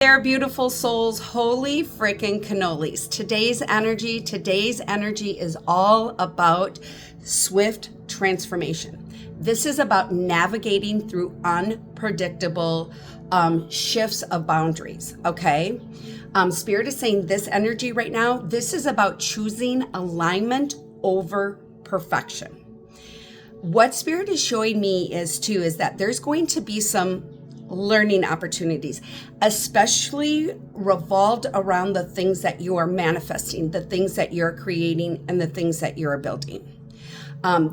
There, beautiful souls, holy freaking cannolis. Today's energy is all about swift transformation. This is about navigating through unpredictable shifts of boundaries, okay? Spirit is saying this energy right now, this is about choosing alignment over perfection. What Spirit is showing me is that there's going to be some learning opportunities, especially revolved around the things that you are manifesting, the things that you're creating, and the things that you're building.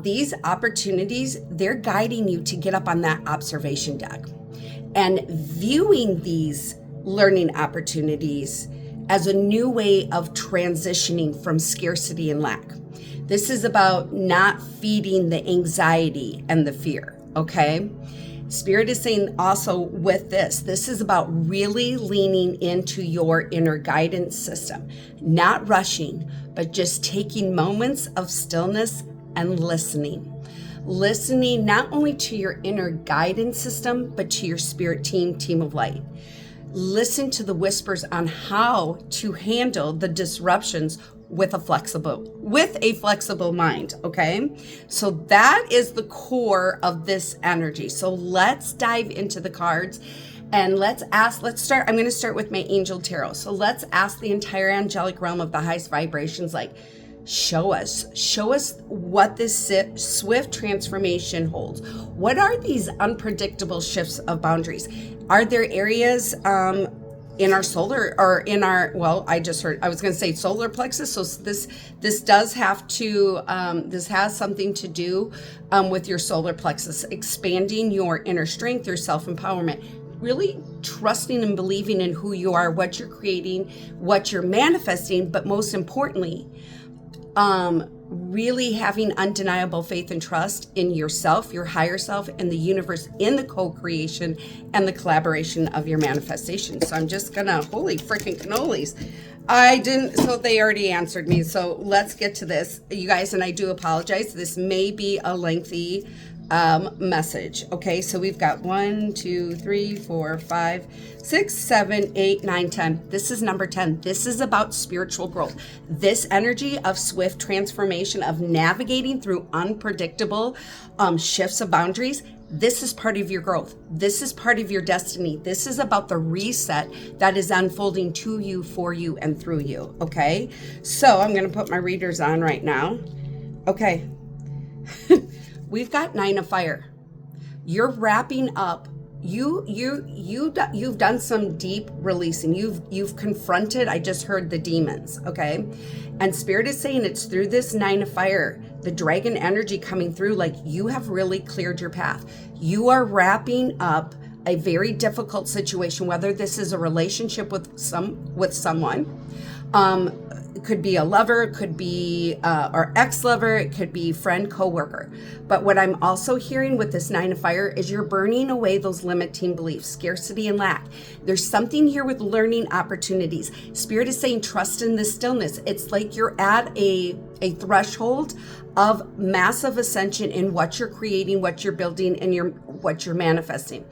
These opportunities, they're guiding you to get up on that observation deck and viewing these learning opportunities as a new way of transitioning from scarcity and lack. This is about not feeding the anxiety and the fear, okay? Spirit is saying also with this is about really leaning into your inner guidance system, not rushing, but just taking moments of stillness and listening. Listening not only to your inner guidance system, but to your spirit team of light. Listen to the whispers on how to handle the disruptions with a flexible mind, okay? So that is the core of this energy. So let's dive into the cards and I'm going to start with my angel tarot. So let's ask the entire angelic realm of the highest vibrations, like, show us what this swift transformation holds. What are these unpredictable shifts of boundaries? Are there areas in our solar or in our, I was going to say solar plexus. So this does have to, this has something to do with your solar plexus, expanding your inner strength, your self-empowerment, really trusting and believing in who you are, what you're creating, what you're manifesting, but most importantly, really having undeniable faith and trust in yourself, your higher self, and the universe, in the co-creation and the collaboration of your manifestation. So I'm just gonna, holy freaking cannolis. So they already answered me. So let's get to this, you guys, and I do apologize. This may be a lengthy message. Okay, so we've got 1, 2, 3, 4, 5, 6, 7, 8, 9, 10. This is number 10. This is about spiritual growth. This energy of swift transformation, of navigating through unpredictable shifts of boundaries. This is part of your growth. This is part of your destiny. This is about the reset that is unfolding to you, for you, and through you. Okay, so I'm going to put my readers on right now. Okay. We've got 9 of fire. You're wrapping up. You've done some deep releasing. You've confronted. I just heard the demons. Okay, and Spirit is saying it's through this 9 of fire, the dragon energy coming through. Like, you have really cleared your path. You are wrapping up a very difficult situation. Whether this is a relationship with someone. It could be a lover, it could be or ex-lover, it could be friend, co-worker. But what I'm also hearing with this 9 of fire is you're burning away those limiting beliefs, scarcity and lack. There's something here with learning opportunities. Spirit is saying trust in the stillness. It's like you're at a threshold of massive ascension in what you're creating, what you're building, and what you're manifesting.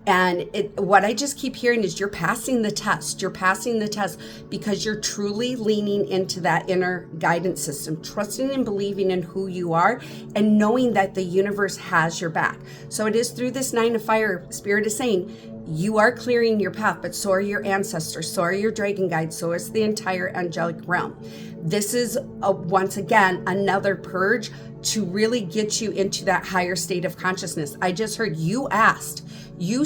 And what I just keep hearing is you're passing the test. You're passing the test because you're truly leaning into that inner guidance system, trusting and believing in who you are, and knowing that the universe has your back. So it is through this 9 of fire. Spirit is saying you are clearing your path, but so are your ancestors, so are your dragon guides, so is the entire angelic realm. This is once again another purge to really get you into that higher state of consciousness. I just heard you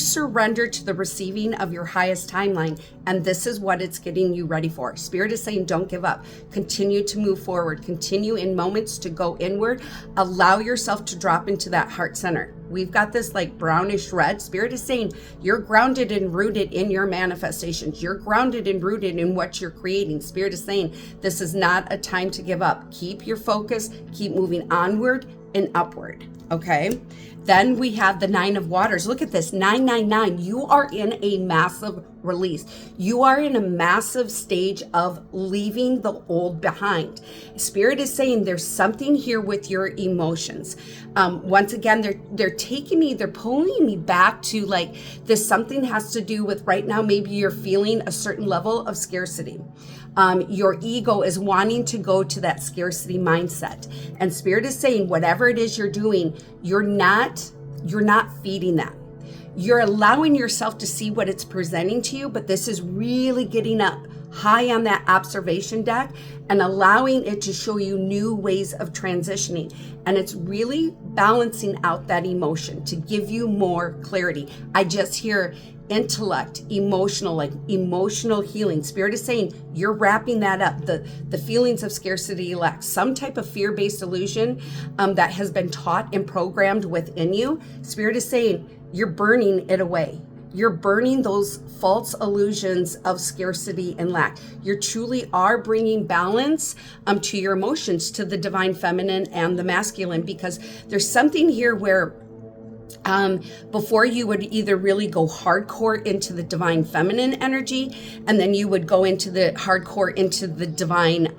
surrender to the receiving of your highest timeline, and this is what it's getting you ready for. Spirit is saying don't give up. Continue to move forward. Continue in moments to go inward. Allow yourself to drop into that heart center. We've got this like brownish red. Spirit is saying you're grounded and rooted in your manifestations. You're grounded and rooted in what you're creating. Spirit is saying this is not a time to give up. Keep your focus. Keep moving onward. and upward, okay? Then we have the 9 of Waters. Look at this, 999. You are in a massive release. You are in a massive stage of leaving the old behind. Spirit is saying there's something here with your emotions. Once again, they're taking me, they're pulling me back to like this. Something has to do with right now, maybe you're feeling a certain level of scarcity. Your ego is wanting to go to that scarcity mindset. And Spirit is saying, whatever it is you're doing, you're not feeding that. You're allowing yourself to see what it's presenting to you, but this is really getting up high on that observation deck and allowing it to show you new ways of transitioning. And it's really balancing out that emotion to give you more clarity. I just hear intellect, emotional, like emotional healing. Spirit is saying you're wrapping that up. The feelings of scarcity, lack, some type of fear-based illusion that has been taught and programmed within you. Spirit is saying you're burning it away. You're burning those false illusions of scarcity and lack. You truly are bringing balance to your emotions, to the divine feminine and the masculine, because there's something here where before you would either really go hardcore into the divine feminine energy, and then you would go into the hardcore into the divine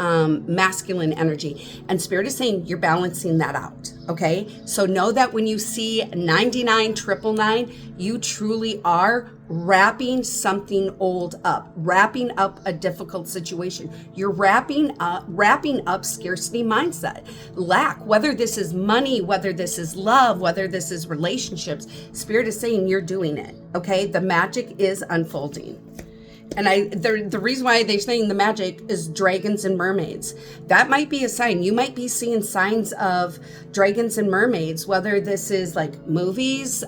masculine energy. And Spirit is saying you're balancing that out. Okay. So know that when you see 99, 999, you truly are wrapping something old up, wrapping up a difficult situation. You're wrapping up scarcity mindset, lack, whether this is money, whether this is love, whether this is relationships. Spirit is saying you're doing it. Okay. The magic is unfolding. And the reason why they're saying the magic is dragons and mermaids. That might be a sign. You might be seeing signs of dragons and mermaids, whether this is like movies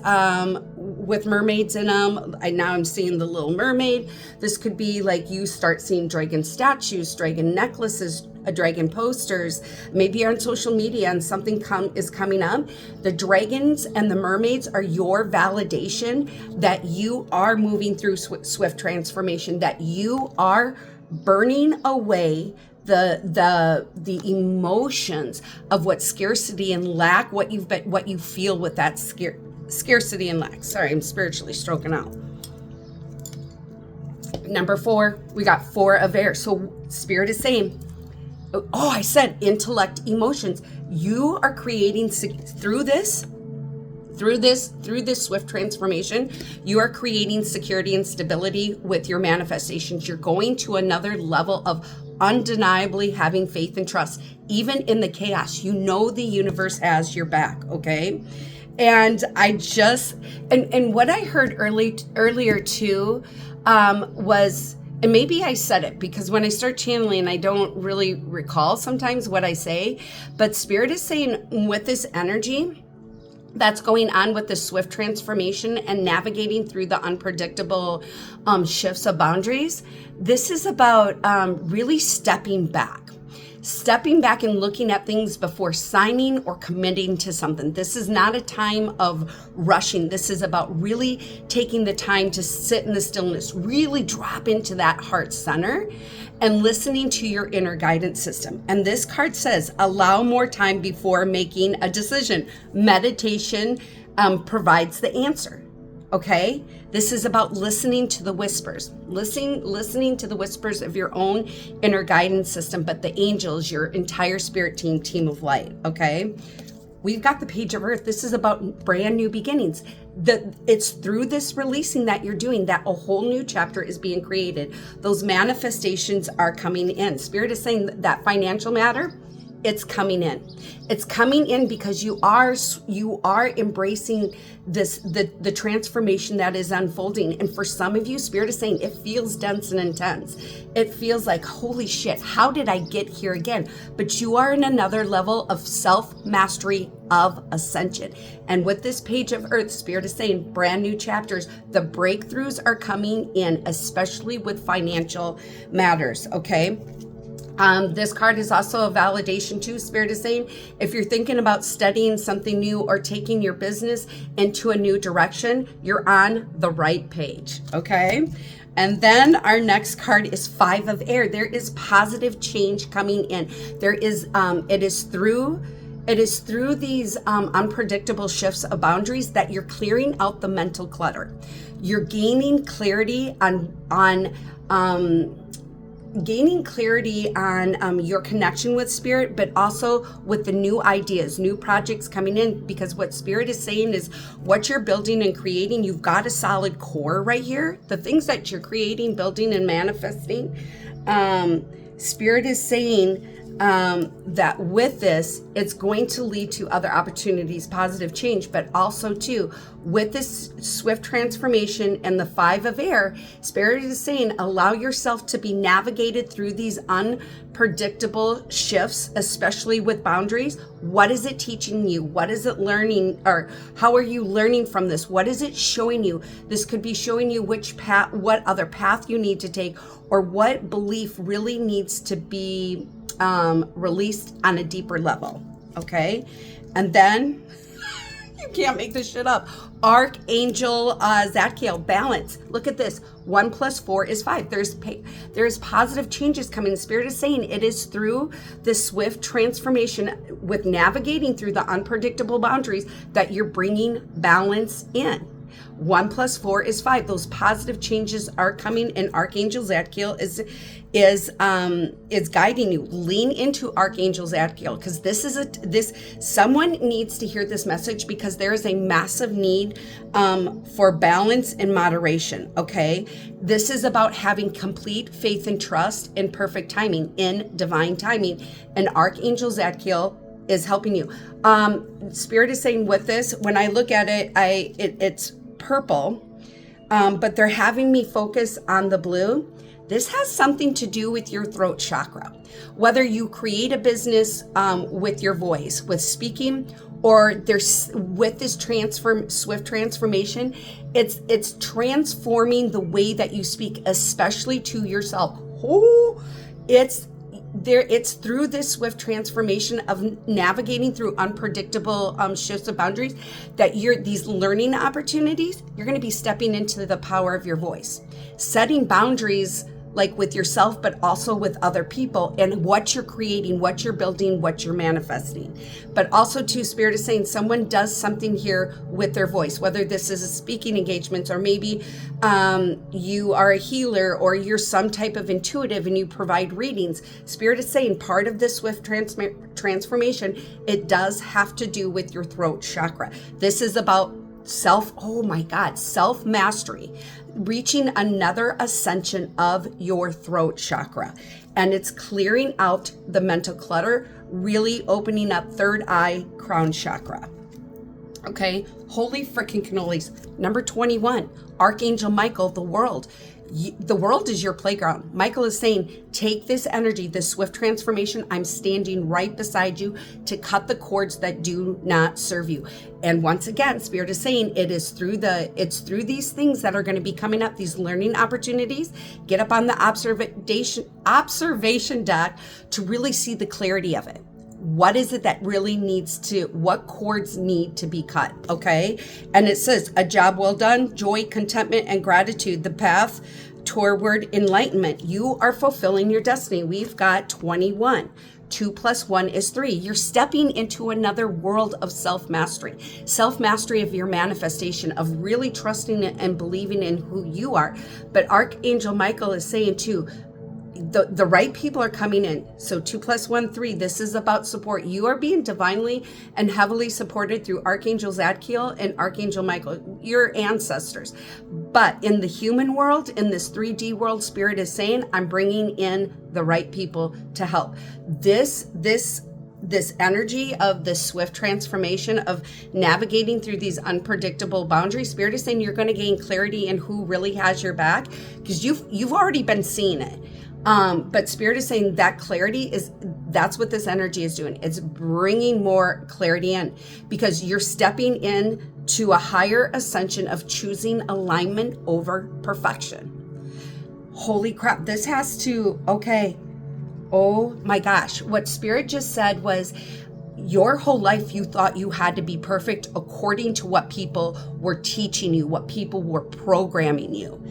with mermaids in them. Now I'm seeing The Little Mermaid. This could be like you start seeing dragon statues, dragon necklaces, dragon posters. Maybe you're on social media and something is coming up. The dragons and the mermaids are your validation that you are moving through swift transformation, that you are burning away the emotions of what scarcity and lack, what you feel with that scarcity and lack. Sorry, I'm spiritually stroking out. Number 4, we got 4 of air. So Spirit is saying, oh, I said intellect, emotions. You are creating through this swift transformation, you are creating security and stability with your manifestations. You're going to another level of undeniably having faith and trust, even in the chaos. You know the universe has your back, okay? And I just, and what I heard earlier too, was, and maybe I said it because when I start channeling, I don't really recall sometimes what I say, but Spirit is saying with this energy that's going on with the swift transformation and navigating through the unpredictable shifts of boundaries, this is about really stepping back and looking at things before signing or committing to something. This is not a time of rushing. This is about really taking the time to sit in the stillness, really drop into that heart center and listening to your inner guidance system. And this card says, allow more time before making a decision. Meditation provides the answer. Okay? This is about listening to the whispers, listening to the whispers of your own inner guidance system, but the angels, your entire spirit team of light. Okay? We've got the Page of Earth. This is about brand new beginnings. It's through this releasing that you're doing that a whole new chapter is being created. Those manifestations are coming in. Spirit is saying that financial matter, it's coming in. It's coming in because you are embracing the transformation that is unfolding. And for some of you, Spirit is saying it feels dense and intense. It feels like, holy shit, how did I get here again? But you are in another level of self-mastery of ascension. And with this Page of Earth, Spirit is saying brand new chapters. The breakthroughs are coming in, especially with financial matters, okay? This card is also a validation too. Spirit is saying, if you're thinking about studying something new or taking your business into a new direction, you're on the right page, okay? And then our next card is 5 of air. There is positive change coming in. There is, it is through It is through these unpredictable shifts of boundaries that you're clearing out the mental clutter. You're gaining clarity on your connection with spirit, but also with the new ideas, new projects coming in, because what spirit is saying is what you're building and creating, you've got a solid core right here. The things that you're creating, building, and manifesting, spirit is saying that with this, it's going to lead to other opportunities, positive change, but also too, with this swift transformation and the 5 of air, spirit is saying, allow yourself to be navigated through these unpredictable shifts, especially with boundaries. What is it teaching you? What is it learning, or how are you learning from this? What is it showing you? This could be showing you which path, what other path you need to take, or what belief really needs to be released on a deeper level. Okay. And then you can't make this shit up. Archangel Zadkiel, balance. Look at this. 1 + 4 is 5. There's positive changes coming. The spirit is saying it is through this swift transformation with navigating through the unpredictable boundaries that you're bringing balance in. 1 + 4 is 5. Those positive changes are coming, and Archangel Zadkiel is guiding you. Lean into Archangel Zadkiel, because someone needs to hear this message, because there is a massive need for balance and moderation. Okay, this is about having complete faith and trust in perfect timing, in divine timing, and Archangel Zadkiel is helping you. Spirit is saying with this, when I look at it, it's purple, but they're having me focus on the blue. This has something to do with your throat chakra. Whether you create a business with your voice, with speaking, or there's with this swift transformation, it's transforming the way that you speak, especially to yourself. It's through this swift transformation of navigating through unpredictable shifts of boundaries that these learning opportunities, you're going to be stepping into the power of your voice, setting boundaries like with yourself, but also with other people, and what you're creating, what you're building, what you're manifesting. But also too, spirit is saying someone does something here with their voice, whether this is a speaking engagement, or maybe you are a healer, or you're some type of intuitive and you provide readings. Spirit is saying part of this swift transformation, it does have to do with your throat chakra. This is about self-mastery, reaching another ascension of your throat chakra. And it's clearing out the mental clutter, really opening up third eye, crown chakra. Okay, holy freaking cannolis. Number 21, Archangel Michael, the world. The world is your playground. Michael is saying, take this energy, this swift transformation. I'm standing right beside you to cut the cords that do not serve you. And once again, spirit is saying it's through these things that are going to be coming up, these learning opportunities. Get up on the observation deck to really see the clarity of it. What is it that really what cords need to be cut? Okay. And it says, a job well done, joy, contentment, and gratitude, the path toward enlightenment. You are fulfilling your destiny. We've got 21. 2 + 1 is 3. You're stepping into another world of self-mastery of your manifestation, of really trusting and believing in who you are. But Archangel Michael is saying too, the right people are coming in. So 2 + 1, 3. This is about support. You are being divinely and heavily supported through Archangel Zadkiel and Archangel Michael, your ancestors. But in the human world, in this 3D world, spirit is saying, I'm bringing in the right people to help. This energy of the swift transformation of navigating through these unpredictable boundaries, spirit is saying you're going to gain clarity in who really has your back, because you've already been seeing it. But spirit is saying that clarity that's what this energy is doing. It's bringing more clarity in, because you're stepping in to a higher ascension of choosing alignment over perfection. Holy crap. This has to, okay. Oh my gosh. What spirit just said was, your whole life you thought you had to be perfect according to what people were teaching you, what people were programming you.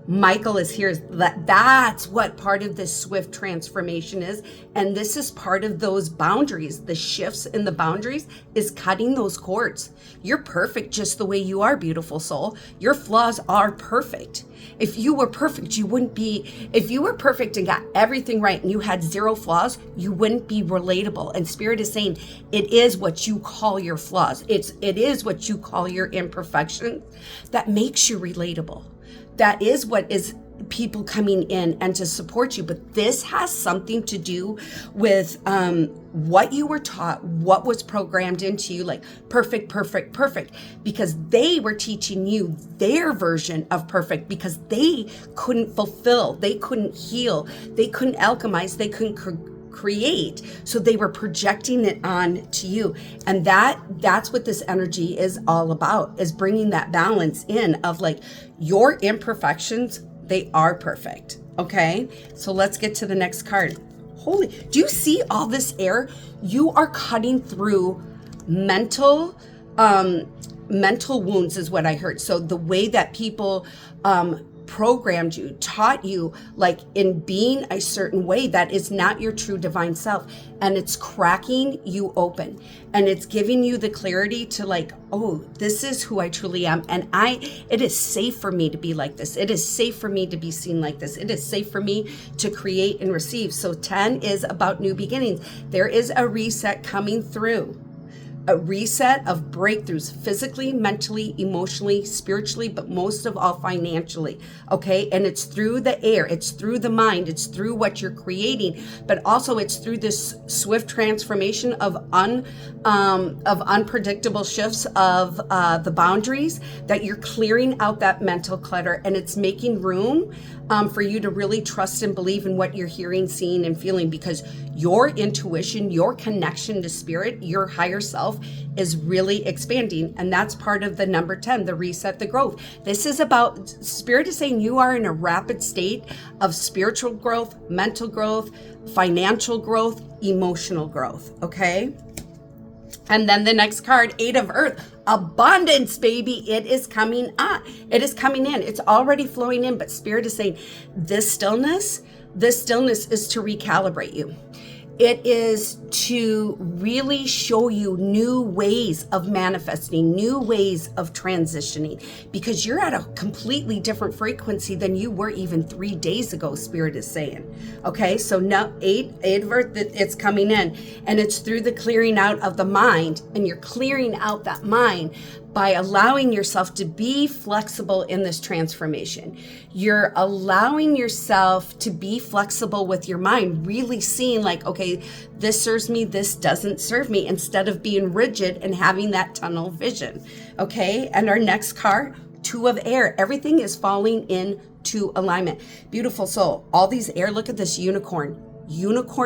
Michael is here. That's what part of this swift transformation is. And this is part of those boundaries. The shifts in the boundaries is cutting those cords. You're perfect just the way you are, beautiful soul. Your flaws are perfect. If you were perfect, you wouldn't be, if you were perfect and got everything right and you had zero flaws, you wouldn't be relatable. And Spirit is saying it is what you call your flaws. It is what you call your imperfections that makes you relatable. That is what is people coming in and to support you. But this has something to do with what you were taught, what was programmed into you, like perfect, perfect, perfect, because they were teaching you their version of perfect because they couldn't fulfill, they couldn't heal, they couldn't alchemize, they couldn't create, so they were projecting it on to you. And that's what this energy is all about, is bringing that balance in of like your imperfections, they are perfect. Okay, so let's get to the next card. Holy, do you see all this air? You are cutting through mental wounds is what I heard. So the way that people programmed you, taught you, like in being a certain way that is not your true divine self, and it's cracking you open, and it's giving you the clarity to like, oh, this is who I truly am, and it is safe for me to be like this. It is safe for me to be seen like this. It is safe for me to create and receive. So 10 is about new beginnings. There is a reset coming through. A reset of breakthroughs physically, mentally, emotionally, spiritually, but most of all financially, okay? And it's through the air, it's through the mind, it's through what you're creating, but also it's through this swift transformation of unpredictable shifts of the boundaries that you're clearing out that mental clutter, and it's making room for you to really trust and believe in what you're hearing, seeing, and feeling, because your intuition, your connection to spirit, your higher self is really expanding. And that's part of the number 10, the reset, the growth. This is about, spirit is saying you are in a rapid state of spiritual growth, mental growth, financial growth, emotional growth, okay? And then the next card, 8 of Earth, abundance, baby. It is coming on. It is coming in. It's already flowing in, but Spirit is saying this stillness is to recalibrate you. It is to really show you new ways of manifesting, new ways of transitioning, because you're at a completely different frequency than you were even 3 days ago, Spirit is saying. Okay, so now 8 of Earth, it's coming in, and it's through the clearing out of the mind, and you're clearing out that mind by allowing yourself to be flexible in this transformation. You're allowing yourself to be flexible with your mind, really seeing like, okay, this serves me, this doesn't serve me, instead of being rigid and having that tunnel vision. Okay, and our next card, 2 of Air. Everything is falling into alignment. Beautiful soul. All these air, look at this unicorn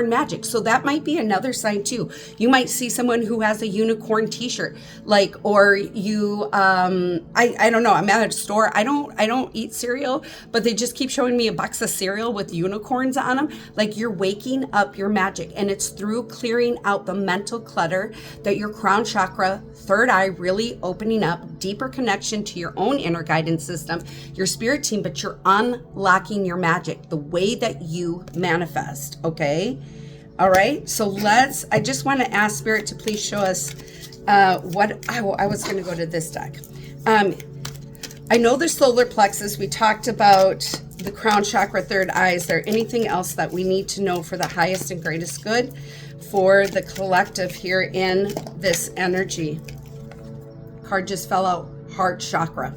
magic. So that might be another sign too. You might see someone who has a unicorn t-shirt, like, or you, I don't know. I'm at a store. I don't eat cereal, but they just keep showing me a box of cereal with unicorns on them. Like, you're waking up your magic, and it's through clearing out the mental clutter that your crown chakra, third eye, really opening up, deeper connection to your own inner guidance system, your spirit team, but you're unlocking your magic, the way that you manifest. Okay. All right. So I just want to ask Spirit to please show us what I was going to go to this deck. I know the solar plexus. We talked about the crown chakra, third eye. Is there anything else that we need to know for the highest and greatest good for the collective here in this energy? Card just fell out. Heart chakra.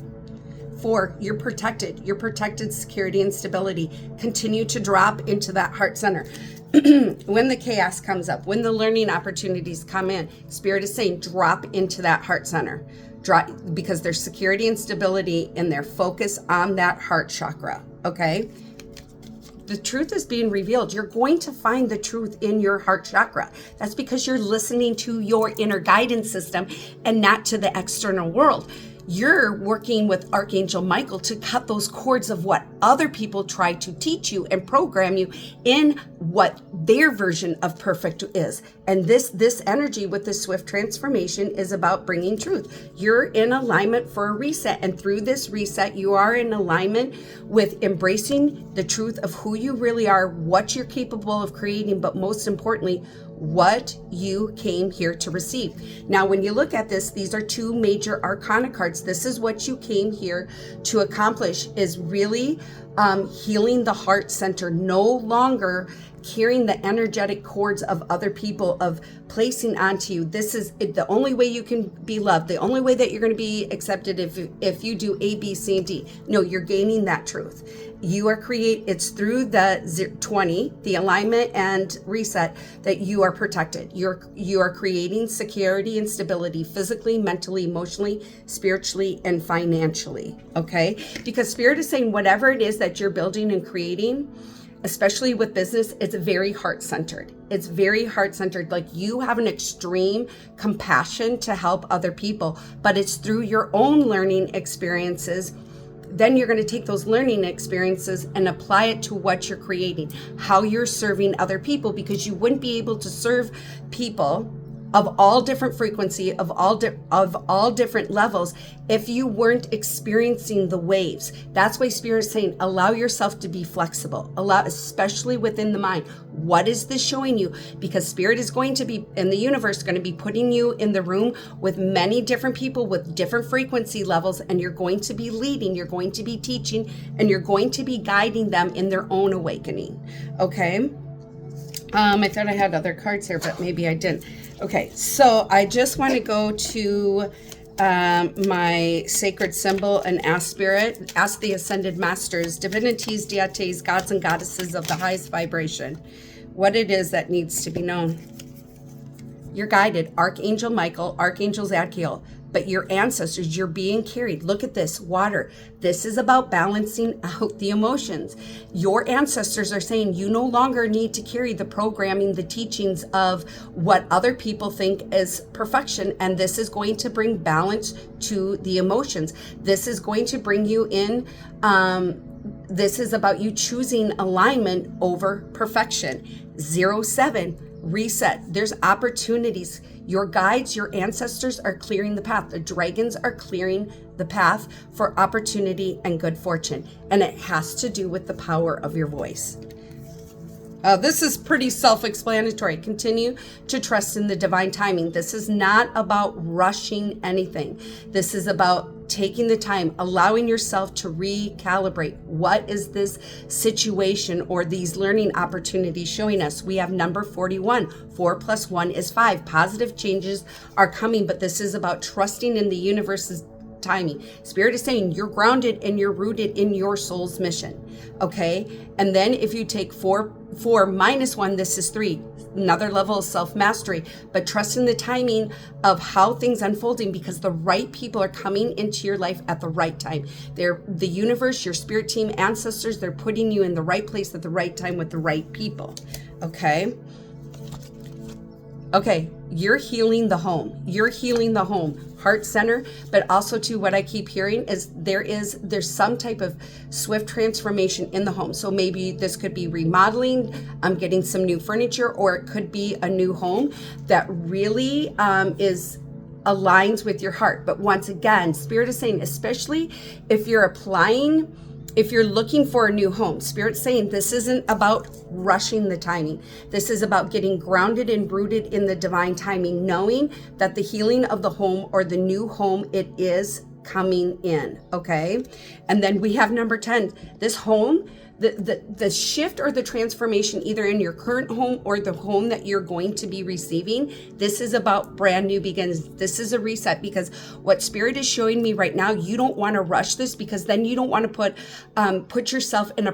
4, you're protected. You're protected, security and stability. Continue to drop into that heart center. When the chaos comes up, when the learning opportunities come in, Spirit is saying drop into that heart center. Drop, because there's security and stability in their focus on that heart chakra. Okay? The truth is being revealed. You're going to find the truth in your heart chakra. That's because you're listening to your inner guidance system and not to the external world. You're working with Archangel Michael to cut those cords of what other people try to teach you and program you in what their version of perfect is. And this energy with the swift transformation is about bringing truth. You're in alignment for a reset. And through this reset, you are in alignment with embracing the truth of who you really are, what you're capable of creating, but most importantly, what you came here to receive. Now, when you look at this, these are two major arcana cards. This is what you came here to accomplish, is really healing the heart center, no longer carrying the energetic cords of other people, of placing onto you. This is the only way you can be loved, the only way that you're going to be accepted if you do A, B, C, and D. No, you're gaining that truth. You are it's through the 20, the alignment and reset, that you are protected. You are creating security and stability physically, mentally, emotionally, spiritually, and financially. Okay? Because Spirit is saying whatever it is that you're building and creating, especially with business, it's very heart-centered. It's very heart-centered. Like, you have an extreme compassion to help other people, but it's through your own learning experiences. Then you're going to take those learning experiences and apply it to what you're creating, how you're serving other people, because you wouldn't be able to serve people of all different frequency, of all different levels, if you weren't experiencing the waves. That's why Spirit is saying, allow yourself to be flexible. Allow, especially within the mind. What is this showing you? Because Spirit is going to be, in the universe, going to be putting you in the room with many different people with different frequency levels, and you're going to be leading, you're going to be teaching, and you're going to be guiding them in their own awakening. Okay? I thought I had other cards here, but maybe I didn't. Okay, so I just want to go to my sacred symbol and ask Spirit, ask the Ascended Masters, divinities, deities, gods and goddesses of the highest vibration, what it is that needs to be known. You're guided, Archangel Michael, Archangel Zadkiel, but your ancestors, you're being carried. Look at this, water. This is about balancing out the emotions. Your ancestors are saying you no longer need to carry the programming, the teachings of what other people think is perfection. And this is going to bring balance to the emotions. This is going to bring you in, this is about you choosing alignment over perfection. 07, reset. There's opportunities. Your guides, your ancestors are clearing the path. The dragons are clearing the path for opportunity and good fortune. And it has to do with the power of your voice. This is pretty self-explanatory. Continue to trust in the divine timing. This is not about rushing anything. This is about taking the time, allowing yourself to recalibrate. What is this situation or these learning opportunities showing us? We have number 41. 4 + 1 is 5. Positive changes are coming, but this is about trusting in the universe's timing. Spirit is saying you're grounded and you're rooted in your soul's mission. Okay? And then if you take 4 - 1, this is 3. Another level of self-mastery, but trust in the timing of how things unfolding, because the right people are coming into your life at the right time. They're the universe, your spirit team, ancestors, they're putting you in the right place at the right time with the right people. Okay? Okay, you're healing the home. You're healing the home, heart center, but also to what I keep hearing is there's some type of swift transformation in the home. So maybe this could be remodeling, getting some new furniture, or it could be a new home that really aligns with your heart. But once again, Spirit is saying, especially if you're looking for a new home, Spirit's saying this isn't about rushing the timing. This is about getting grounded and rooted in the divine timing, knowing that the healing of the home or the new home, it is coming in, okay? And then we have number 10, this home, the shift or the transformation either in your current home or the home that you're going to be receiving, this is about brand new beginnings. This is a reset, because what Spirit is showing me right now, you don't want to rush this, because then you don't want to put yourself in a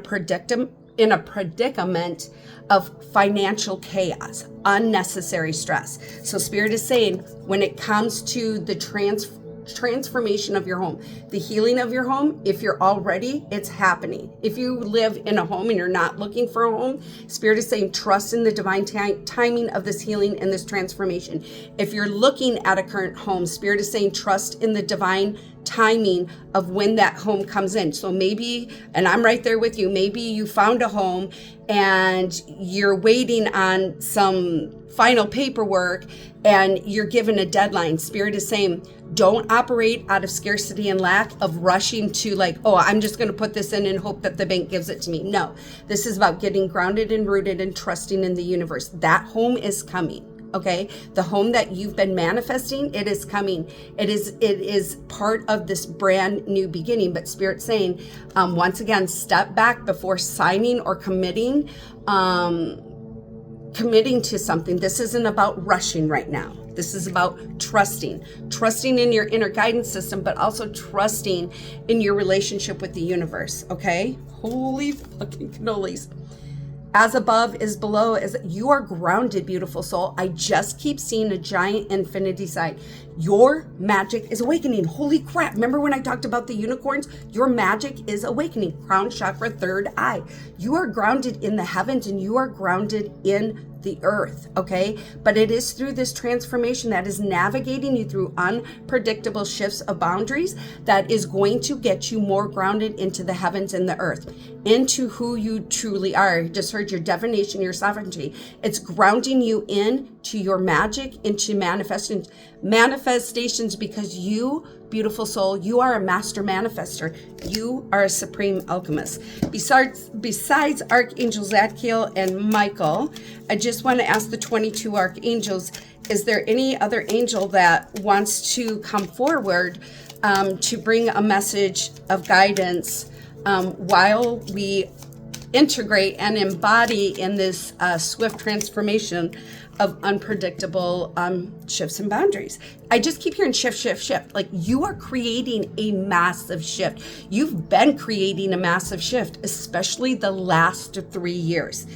predicament of financial chaos, unnecessary stress. So Spirit is saying when it comes to the transformation of your home, the healing of your home, if you're all ready, it's happening. If you live in a home and you're not looking for a home, Spirit is saying trust in the divine timing of this healing and this transformation. If you're looking at a current home, Spirit is saying trust in the divine timing of when that home comes in. So maybe, and I'm right there with you, maybe you found a home and you're waiting on some final paperwork and you're given a deadline. Spirit is saying, don't operate out of scarcity and lack of rushing to like, oh, I'm just going to put this in and hope that the bank gives it to me. No, this is about getting grounded and rooted and trusting in the universe. That home is coming. Okay, the home that you've been manifesting, it is coming. It is part of this brand new beginning. But Spirit saying, once again, step back before signing or committing to something. This isn't about rushing right now. This is about trusting in your inner guidance system, but also trusting in your relationship with the universe. Okay, holy fucking cannolis. As above is below, as you are grounded, beautiful soul. I just keep seeing a giant infinity sign. Your magic is awakening. Holy crap. Remember when I talked about the unicorns? Your magic is awakening. Crown chakra, third eye. You are grounded in the heavens and you are grounded in the earth, okay? But it is through this transformation that is navigating you through unpredictable shifts of boundaries that is going to get you more grounded into the heavens and the earth, into who you truly are. Just heard your divination, your sovereignty. It's grounding you in to your magic, into manifestations, because you, beautiful soul, you are a master manifester. You are a supreme alchemist. Besides Archangel Zadkiel and Michael, I just want to ask the 22 archangels, is there any other angel that wants to come forward to bring a message of guidance while we integrate and embody in this swift transformation of unpredictable shifts and boundaries? I just keep hearing shift, shift, shift. Like you are creating a massive shift. You've been creating a massive shift, especially the last 3 years.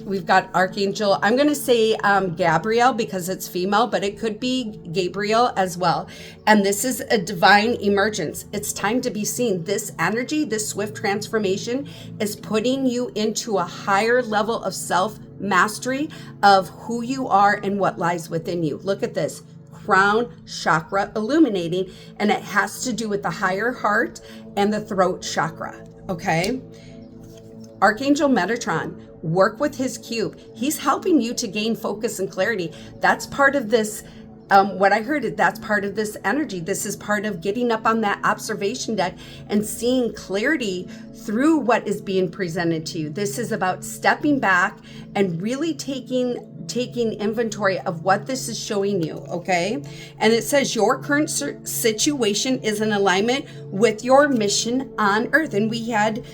We've got Archangel, I'm going to say Gabriel because it's female, but it could be Gabriel as well. And this is a divine emergence. It's time to be seen. This energy, this swift transformation is putting you into a higher level of self-mastery of who you are and what lies within you. Look at this. Crown chakra illuminating, and it has to do with the higher heart and the throat chakra, okay? Archangel Metatron, work with his cube. He's helping you to gain focus and clarity. That's part of this, what I heard, that's part of this energy. This is part of getting up on that observation deck and seeing clarity through what is being presented to you. This is about stepping back and really taking inventory of what this is showing you, okay? And it says your current situation is in alignment with your mission on earth. And we had,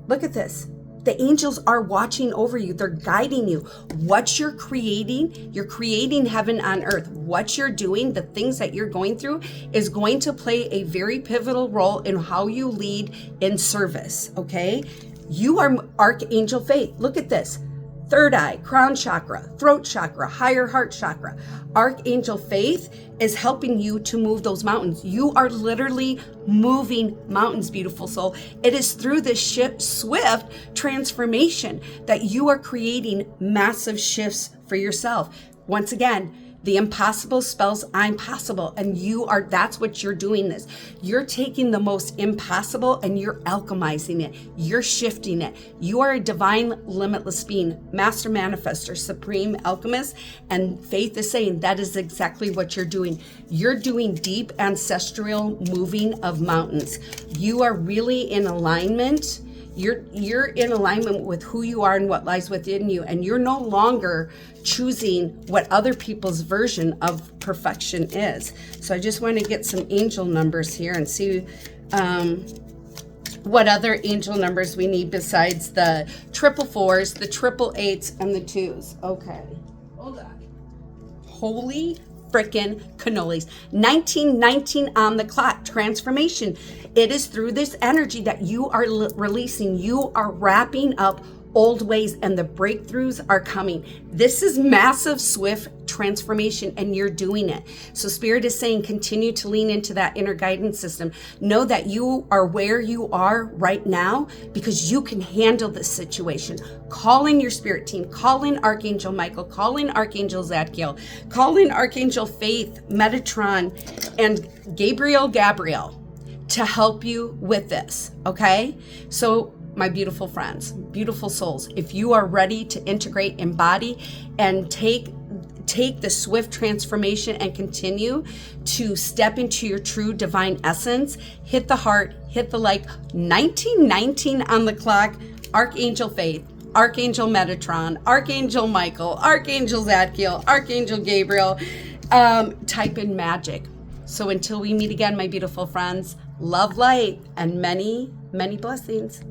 look at this. The angels are watching over you. They're guiding you. What you're creating heaven on earth. What you're doing, the things that you're going through is going to play a very pivotal role in how you lead in service, okay? You are Archangel Faith. Look at this. Third eye, crown chakra, throat chakra, higher heart chakra. Archangel Faith is helping you to move those mountains. You are literally moving mountains, beautiful soul. It is through this swift transformation that you are creating massive shifts for yourself. Once again, the impossible spells I'm possible, and that's what you're doing this. You're taking the most impossible and you're alchemizing it. You're shifting it. You are a divine, limitless being, master manifester, supreme alchemist, and Faith is saying that is exactly what you're doing. You're doing deep ancestral moving of mountains. You are really in alignment. You're in alignment with who you are and what lies within you, and you're no longer choosing what other people's version of perfection is. So I just want to get some angel numbers here and see what other angel numbers we need besides the 444s, the 888s, and the 2s. Okay, hold on. Holy frickin' cannolis. 1919 on the clock. Transformation. It is through this energy that you are releasing. You are wrapping up old ways, and the breakthroughs are coming. This is massive, swift transformation, and you're doing it. So Spirit is saying, continue to lean into that inner guidance system. Know that you are where you are right now because you can handle this situation. Call in your spirit team, call in Archangel Michael, call in Archangel Zadkiel, call in Archangel Faith, Metatron, and Gabriel to help you with this, okay? So my beautiful friends, beautiful souls, if you are ready to integrate, embody, and take the swift transformation and continue to step into your true divine essence, hit the heart, hit the like, 1919 on the clock, Archangel Faith, Archangel Metatron, Archangel Michael, Archangel Zadkiel, Archangel Gabriel, type in magic. So until we meet again, my beautiful friends, love, light, and many, many blessings.